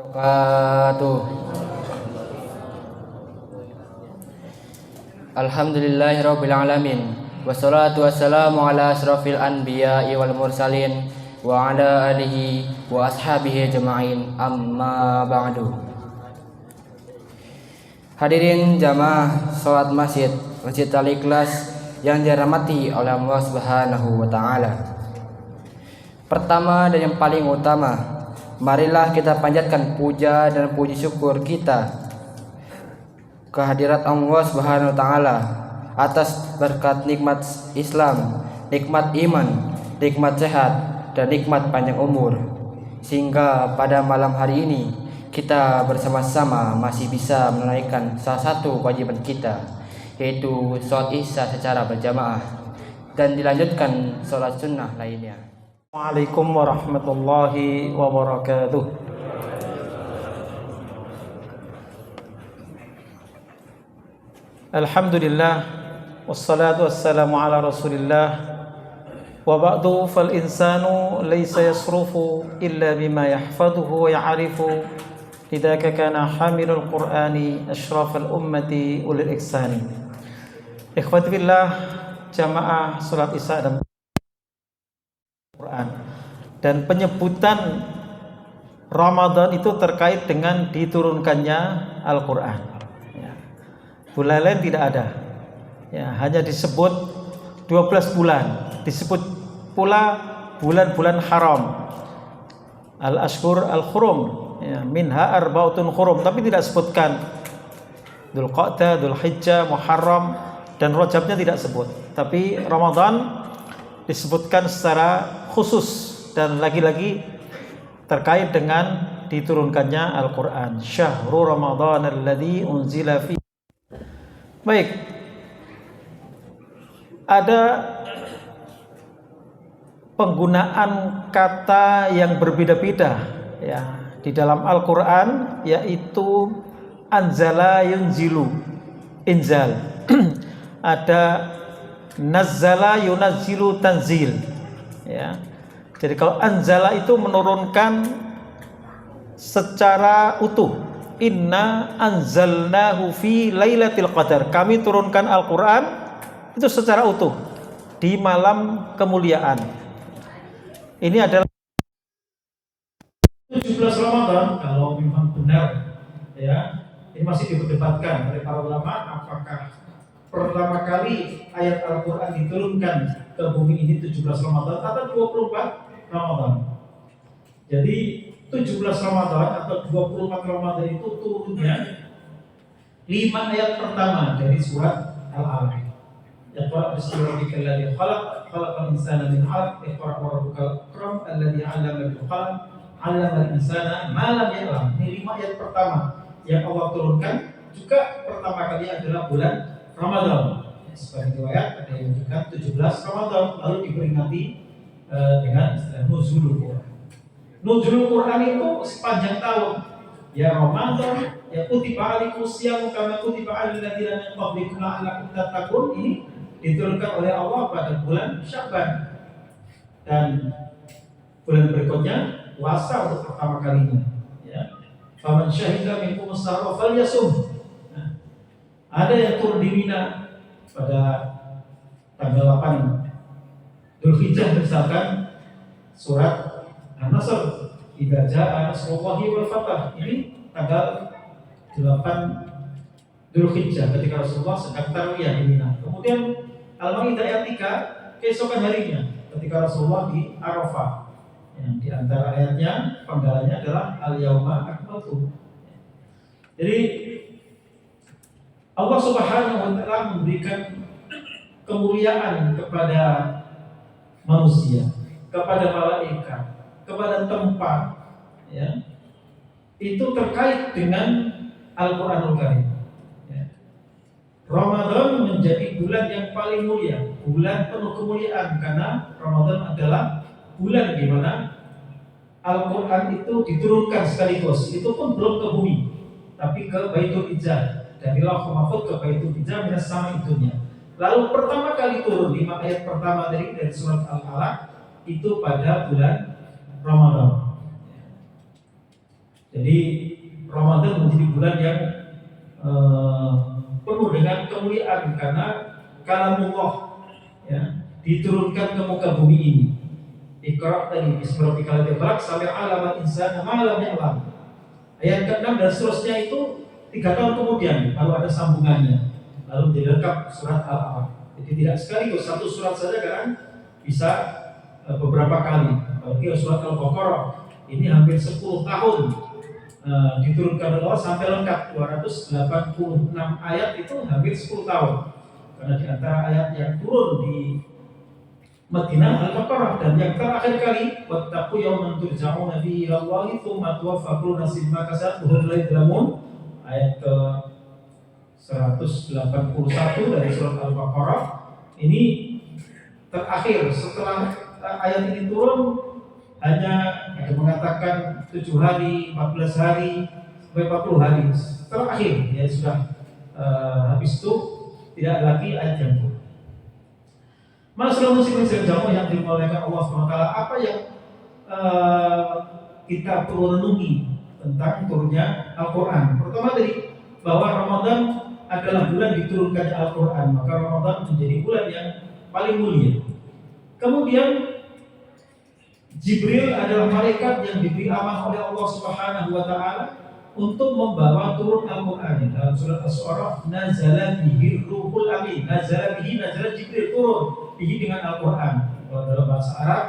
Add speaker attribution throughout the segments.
Speaker 1: Wabarakatuh. Alhamdulillahirabbil alamin. Wassalatu wassalamu ala asrofil anbiya'i wal mursalin wa ala alihi wa ashabihi ajma'in. Amma ba'du. Hadirin jamaah salat Masjid Al-Ikhlas yang dirahmati oleh Allah Subhanahu wa taala. Pertama dan yang paling utama, marilah kita panjatkan puja dan puji syukur kita kehadirat Allah Subhanahu wa taala atas berkat nikmat Islam, nikmat iman, nikmat sehat dan nikmat panjang umur, sehingga pada malam hari ini kita bersama-sama masih bisa menunaikan salah satu kewajiban kita, yaitu sholat Isya secara berjamaah dan dilanjutkan sholat sunnah lainnya.
Speaker 2: Assalamualaikum warahmatullahi wabarakatuh. Alhamdulillah, wassalatu wassalamu ala rasulillah. Wa ba'du fal insanu laysa yasrufu illa bima yahfaduhu wa ya'rifu. Lidaka kana hamilul qur'ani ashrafal ummati ulil ihsani. Ikhwati billah, jamaah salat Isya dan Quran. Dan penyebutan Ramadan itu terkait dengan diturunkannya Al-Quran. Ya. Bulan lain tidak ada. Ya, hanya disebut 12 bulan. Disebut pula bulan-bulan haram. Al-Ashhur Al-Hurum. Ya, minha arba'atun hurum. Tapi tidak sebutkan Dzulqa'dah, Dzulhijjah, Muharram dan Rajabnya tidak sebut. Tapi Ramadan disebutkan secara khusus dan lagi-lagi terkait dengan diturunkannya Al-Quran. Syahrul Ramadan alladzi unzila fi. Baik, ada penggunaan kata yang berbeda-beda ya di dalam Al-Quran, yaitu anzala yunzilu, inzal. Ada nazzala yunazzilu tanzil ya. Jadi kalau anzala itu menurunkan secara utuh. Inna anzalnahu fi lailatul qadar. Kami turunkan Al-Qur'an itu secara utuh di malam kemuliaan. Ini adalah 17 Ramadan kalau memang benar ya. Ini masih diperdebatkan oleh para ulama apakah pertama kali ayat Al-Quran diturunkan ke bumi ini 17 Ramadan atau 24 Ramadan. Jadi 17 Ramadan atau 24 Ramadan itu turunnya 5 ayat pertama dari surat Al-Alaq. Iqra bismi rabbikal ladzi khalaq, khalaqal insana min 'alaq, iqra wa rabbukal akram alladzi 'allama bil qalam, 'allamal insana ma lam ya'lam. Ini 5 ayat pertama yang Allah turunkan, juga pertama kali adalah bulan Ramadan. Sebagai riwayat ada yang menunjukkan 17 Ramadan lalu diperingati dengan istilah nuzulul Quran. Nuzulul Quran itu sepanjang tahun. Ya Ramadan, ya kutiba alaikum siyam kama kutiba alal ladzina min qablikum la'allakum tattaqun. Ini diturunkan oleh Allah pada bulan Sya'ban. Dan bulan berikutnya puasa untuk pertama kalinya. Ya. Faman syahida minkum as-sahra falyasum. Ada yang turun di Mina pada tanggal 8 Dzulhijjah, misalkan surat An-Nasr, idza jaa nasrullahi wal fath. Ini tanggal 8 Dzulhijjah ketika Rasulullah sedang tarwiyah di Mina. Kemudian Al-Maidah ayat 3 keesokan harinya ketika Rasulullah di Arafah. Yang di antara ayatnya penggalanya adalah al-yauma akmaltu. Jadi Allah Subhanahu wa taala memberikan kemuliaan kepada manusia, kepada malaikat, kepada tempat ya. Itu terkait dengan Al-Qur'anul Karim. Ya. Ramadan menjadi bulan yang paling mulia, bulan penuh kemuliaan, karena Ramadan adalah bulan di mana Al-Qur'an itu diturunkan sekaligus. Itu pun belum ke bumi, tapi ke Baitul Izzah. Dari Lauhul Mahfuz ke Baitul Izzah minas sama itunya. Lalu pertama kali turun 5 ayat pertama dari surat Al-Alaq itu pada bulan Ramadan. Jadi Ramadan menjadi bulan yang penuh dengan kemuliaan karena kalamullah ya diturunkan ke muka bumi ini. Iqra tadi bismi rabbikal ladzi khalaq sampai alamal insana ma lam ya'lam. Ayat ke-6 dan seterusnya itu 3 tahun kemudian baru ada sambungannya. Lalu menjadi lengkap surat Al-A'raf. Jadi tidak sekaligus satu surat saja kan bisa beberapa kali. Apalagi surat Al-Baqarah ini hampir 10 tahun diturunkan Allah sampai lengkap 286 ayat itu hampir 10 tahun. Karena di antara ayat yang turun di Madinah Al-Baqarah dan yang terakhir kali wattaqu yawman turja'una fihi ila Allahi tsumma tuwaffa kullu nafsin ma kasabat wa hum la yuzlamun ayat ke 181 dari surat Al-Baqarah. Ini terakhir setelah ayat ini turun hanya ada mengatakan 7 hari, 14 hari, sampai 40 hari terakhir ya sudah habis itu tidak ada lagi ayat yang turun. Masalah muslimin sejauh yang dimuliakan Allah SWT, apa yang kita perlu renungi tentang turunnya Al-Quran? Pertama tadi bahwa Ramadan adalah bulan diturunkannya Al-Quran, maka Ramadan menjadi bulan yang paling mulia. Kemudian Jibril adalah malaikat yang diberi amanah oleh Allah Subhanahu wa taala untuk membawa turun Al-Quran. Dalam surat Asy-Syu'ara, nazala bihi ruhul amin. Nazala Jibril turun bihi dengan Al-Quran. Kalau dalam bahasa Arab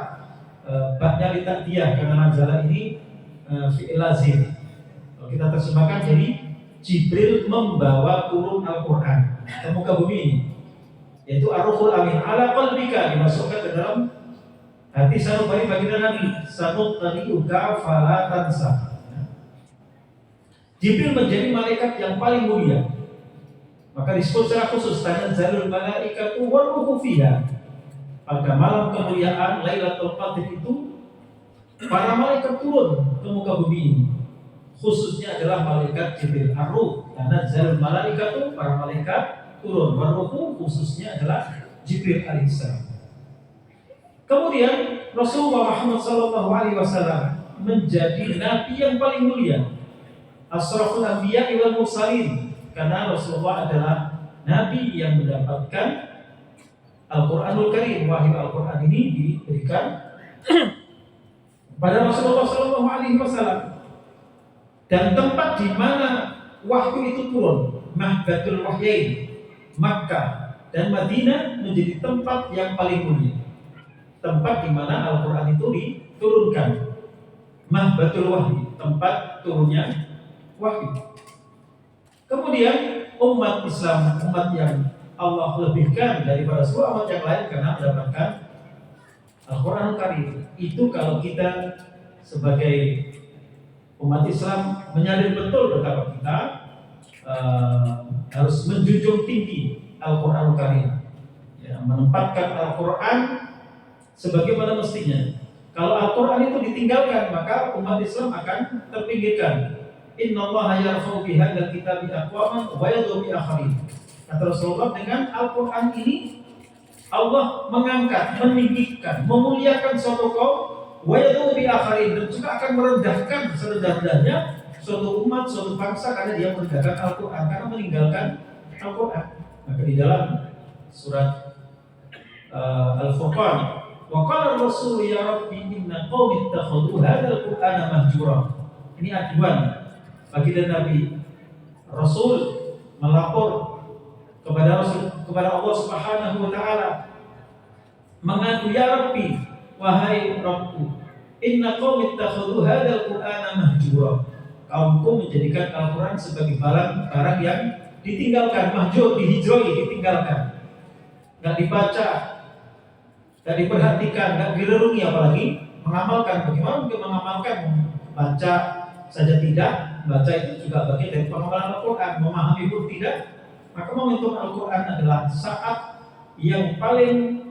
Speaker 2: ba'da li ta'diyah karena nazala ini fi'il lazim. Kalau kita terjemahkan jadi Jibril membawa turun Al-Quran ke muka bumi ini, yaitu ar-ruhul amin ala qalbika, dimasukkan ke dalam hati sanubari baginda Nabi, sanuqri'uka fala tansa. Jibril menjadi malaikat yang paling mulia, maka disebut secara khusus tanazzalul malaikatu war-ruhu fiha. Pada malam kemuliaan Lailatul Qadar itu para malaikat turun ke muka bumi ini. Khususnya adalah malaikat Jibril, ar-ruh, tanazzalul malaikatu, para malaikat turun, war-ruhu khususnya adalah Jibril alaihissalam. Kemudian Rasulullah Muhammad SAW menjadi nabi yang paling mulia, asraful anbiya wal mursalin, karena Rasulullah adalah nabi yang mendapatkan Al-Qur'anul Karim. Wahyu Al-Qur'an ini diberikan pada Rasulullah SAW. Dan tempat di mana wahyu itu turun, Mahbatul Wahyain, Makkah dan Madinah menjadi tempat yang paling mulia. Tempat di mana Al-Qur'an itu diturunkan. Mahbatul Wahyi, tempat turunnya wahyu. Kemudian umat Islam, umat yang Allah lebihkan daripada semua umat yang lain karena mendapatkan Al-Qur'an Karim. Itu kalau kita sebagai umat Islam menyadari betul betapa kita harus menjunjung tinggi Al-Qur'an Karim, ya, menempatkan Al-Qur'an sebagaimana mestinya. Kalau Al-Qur'an itu ditinggalkan, maka umat Islam akan terpinggirkan. Innallaha yarfa'u bihadzal kitabi aqwaman wa yadh'u bi akharin. Kata Rasulullah, dengan Al-Qur'an ini Allah mengangkat, meninggikan, memuliakan suatu kaum, wa yadh'u bi akharin, dan juga akan merendahkan serendah-rendahnya suatu umat, suatu bangsa karena dia meninggalkan Al-Qur'an, karena meninggalkan Al-Qur'an. Maka di dalam surat Al-Furqan, wa qala ar-rasul ya rabbi inna qaumi ittakhadhu hadzal qur'ana mahjura. Ini aduan bagi Nabi. Rasul melapor kepada Allah Subhanahu wa taala, mengadu ya rabbi, wahai Rabbku, inna qaumi ittakhadhu hadzal qur'ana mahjura. Kaumku menjadikan Al-Qur'an sebagai barang yang ditinggalkan, mahjur, dihijroi, ditinggalkan. Enggak dibaca, enggak diperhatikan, enggak direnungi, apalagi mengamalkan. Bagaimana mungkin mengamalkan? Baca saja tidak, baca itu juga bagian dari pengamalan Al-Quran, memahami pun tidak. Maka momentum Al-Quran adalah saat yang paling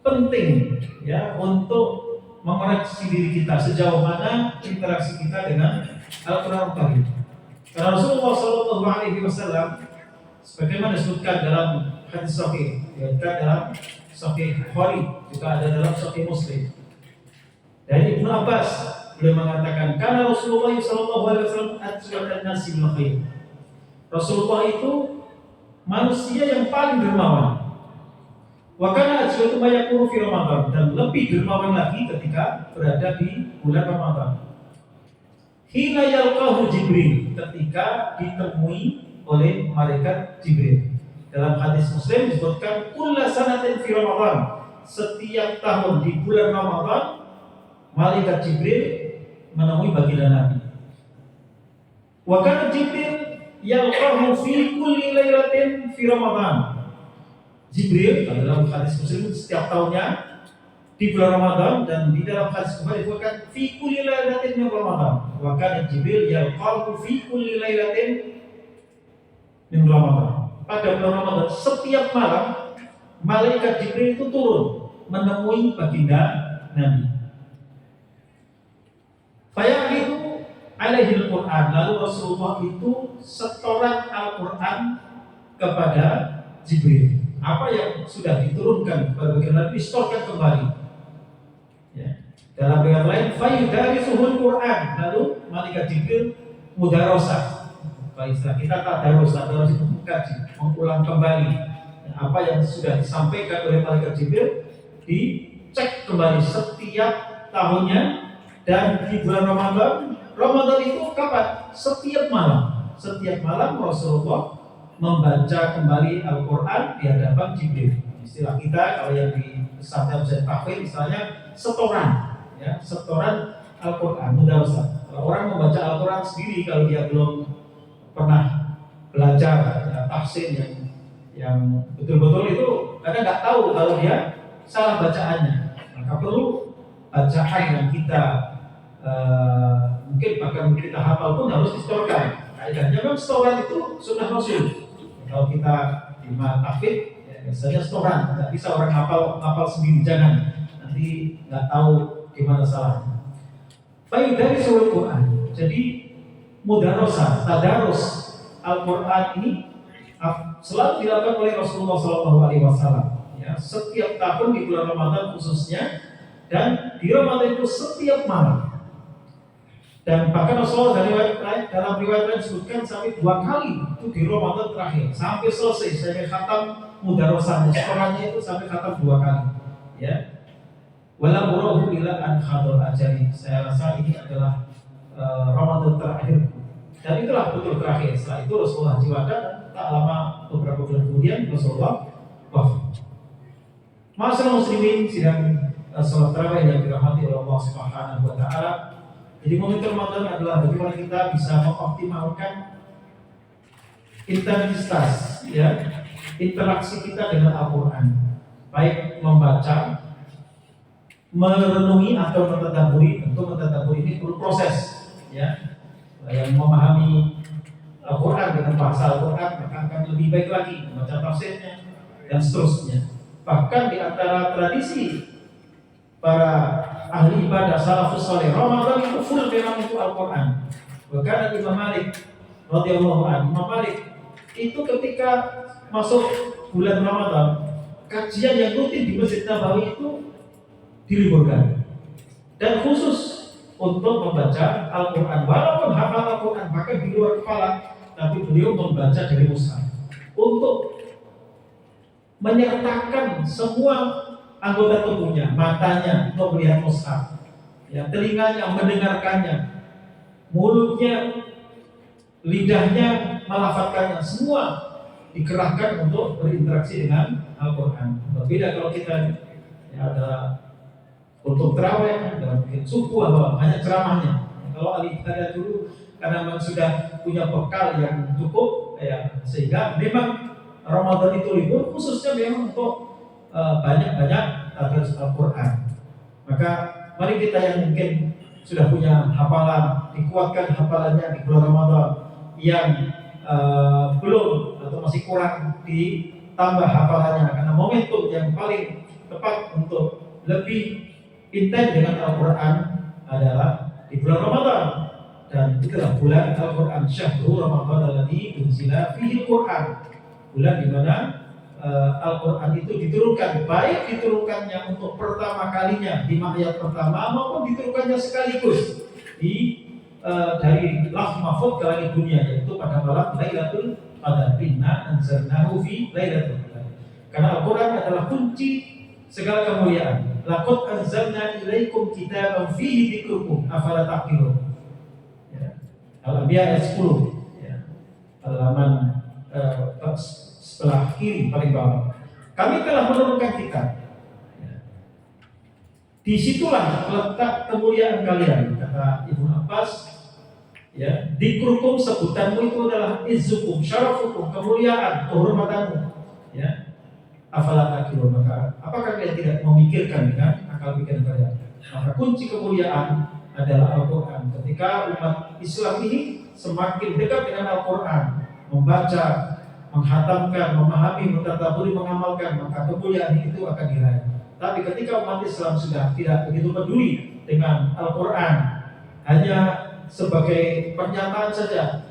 Speaker 2: penting ya untuk mengoreksi diri kita sejauh mana interaksi kita dengan Al-Quran Al-Karim. Karena Rasulullah SAW sebagaimana disebutkan dalam hadis sahih, disebutkan dalam Sahih Bukhari, juga ada dalam Sahih Muslim. Dari Ibnu Abbas beliau mengatakan karena Rasulullah sallallahu alaihi wasallam atqan nasi bil khair. Rasulullah itu manusia yang paling dermawan. Wa kana ajwadu ma yakunu fi Ramadan, dan lebih dermawan lagi ketika berada di bulan Ramadan. Hina yalqahu Jibril, ketika ditemui oleh malaikat Jibril. Dalam hadis Muslim disebutkan kulla sanatin fi Ramadan, setiap tahun di bulan Ramadan malaikat Jibril menemui baginda Nabi. Wa kana Jibril yalqahu fi kulli lailatin fi Ramadan. Jibril dalam hadis Muslim setiap tahunnya di bulan Ramadan, dan di dalam hadis kembali disebutkan fi kulli lailatin min Ramadan. Wa kana Jibril yalqahu fi kulli lailatin min Ramadan. Pada bulan Ramadan setiap malam malaikat Jibril itu turun menemui baginda Nabi. Fayaqidu alaihi al-Quran, lalu Rasulullah itu setoran Al-Quran kepada Jibril. Apa yang sudah diturunkan kepada baginda Nabi disetorkan kembali. Ya. Dalam riwayat lain, fayudarisuhul Quran, lalu malaikat Jibril mudarosah. Istilah kita tadarus itu mengkaji, mengulang kembali apa yang sudah disampaikan oleh malaikat Jibril, dicek kembali setiap tahunnya. Dan di bulan Ramadan itu kapan? Setiap malam Rasulullah membaca kembali Al-Quran di hadapan Jibril. Istilah kita kalau yang di pesantren tahfidz istilahnya setoran, ya, setoran Al-Quran, mudarasah. Kalau orang membaca Al-Quran sendiri, kalau dia belum pernah belajar ya, tafsir yang betul-betul itu kadang nggak tahu kalau dia salah bacaannya. Maka perlu bacaan yang kita mungkin bahkan kita hafal pun harus disetorkan. Kaidahnya memang setoran itu sunnah Rasul. Kalau kita di tahfidz ya, biasanya setoran, nggak bisa orang hafal sendiri, jangan, nanti nggak tahu gimana salahnya. Baik dari surah Quran, jadi mudarosah, tadarus Al-Quran ini selalu dilakukan oleh Rasulullah SAW. Ya, setiap tahun di bulan Ramadan khususnya, dan di Ramadan itu setiap malam. Dan bahkan Rasulullah dalam riwayat lain disebutkan sampai 2 kali itu di Ramadan terakhir, sampai selesai, sampai khatam mudarosahnya, sekolahnya itu sampai khatam 2 kali. Ya, wala murahu ila an hadar ajali. Saya rasa ini adalah Ramadan terakhir, dan itulah betul terakhir. Setelah itu Rasulullah jiwada, dan tak lama beberapa bulan kemudian Rasulullah wafat. Masyaallah muslimin sidang salat tarawih yang dirahmati oleh Allah Subhanahu wa taala. Jadi momentum Ramadan adalah bagaimana kita bisa mengoptimalkan intensitas, ya, interaksi kita dengan Al-Quran, baik membaca, merenungi atau mentadabburi. Tentu mentadabburi ini perlu proses, ya. Yang memahami Al-Quran dengan bahasa Al-Quran maka akan lebih baik lagi membaca tafsirnya dan seterusnya. Bahkan di antara tradisi para ahli ibadah salafus saleh, Ramadan itu full memang itu Al-Quran. Bahkan Imam Malik radhiyallahu anhu, Imam Malik itu ketika masuk bulan Ramadan, kajian yang rutin di Masjid Nabawi itu diliburkan, dan khusus untuk membaca Al-Quran. Walaupun hafal Al-Quran bahkan di luar kepala, tapi beliau membaca dari mushaf untuk menyertakan semua anggota tubuhnya, matanya untuk melihat mushaf, ya, telinganya mendengarkannya, mulutnya, lidahnya melafadzkannya, semua dikerahkan untuk berinteraksi dengan Al-Quran. Berbeda kalau kita ya, ada untuk terawih, ada mungkin subuh atau hanya ceramahnya. Kalau ahli ibadah dulu karena memang sudah punya bekal yang cukup, ya, sehingga memang Ramadan itu libur khususnya memang untuk banyak-banyak tadarus Al-Quran. Maka mari kita yang mungkin sudah punya hafalan, dikuatkan hafalannya di bulan Ramadan. Yang belum atau masih kurang, ditambah hafalannya, karena momentum yang paling tepat untuk lebih intens dengan Al-Quran adalah di bulan Ramadan. Dan itulah bulan Al-Quran, syahrul Ramadan alladzi unzila fihi Al-Quran, bulan di mana Al-Quran itu diturunkan, baik diturunkannya untuk pertama kalinya di ayat pertama maupun diturunkannya sekaligus dari Lauh Mahfuz ke langit dunia, yaitu pada malam Lailatul Qadar. Inna anzalnahu fi Lailatul Qadar. Karena Al-Quran adalah kunci segala kemuliaan. Laqad anzalna ilaikum kitaban fihi dzikrukum afala taqilun. Ya. Al-Anbiya ayat 10. Ya. Halaman sebelah kiri paling bawah. Kami telah menurunkan kitab. Ya. Disitulah letak kemuliaan kalian, kata Ibnu Abbas. Ya, dikrukum sebutanmu itu adalah izzukum, syarafukum, kemuliaan, kehormatanmu. Ya. Afala taqilun, maka apakah kalian tidak memikirkan dengan akal pikiran kalian? Maka kunci kemuliaan adalah Al-Quran. Ketika umat Islam ini semakin dekat dengan Al-Quran, membaca, menghatamkan, memahami, mentadaburi, mengamalkan, maka kemuliaan itu akan diraih. Tapi ketika umat Islam sudah tidak begitu peduli dengan Al-Quran, hanya sebagai pernyataan saja,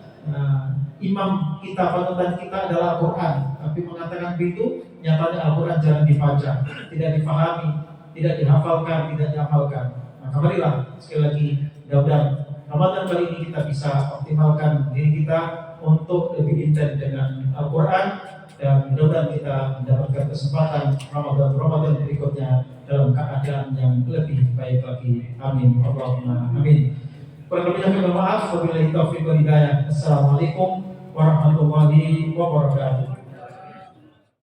Speaker 2: imam kita, panutan kita adalah Al-Quran, tapi mengatakan begitu, nyatanya Al-Quran jarang dibaca, tidak dipahami, tidak dihafalkan, tidak diamalkan. Maka marilah sekali lagi, mudah-mudahan Ramadan kali ini kita bisa optimalkan diri kita untuk lebih intens dengan Al-Quran, dan mudah-mudahan kita mendapatkan kesempatan Ramadan berikutnya dalam keadaan yang lebih baik lagi. Amin. Allahumma amin. Kurang lebihnya kami mohon maaf. Wabillahi taufiq wal hidayah. Assalamualaikum warahmatullahi wabarakatuh.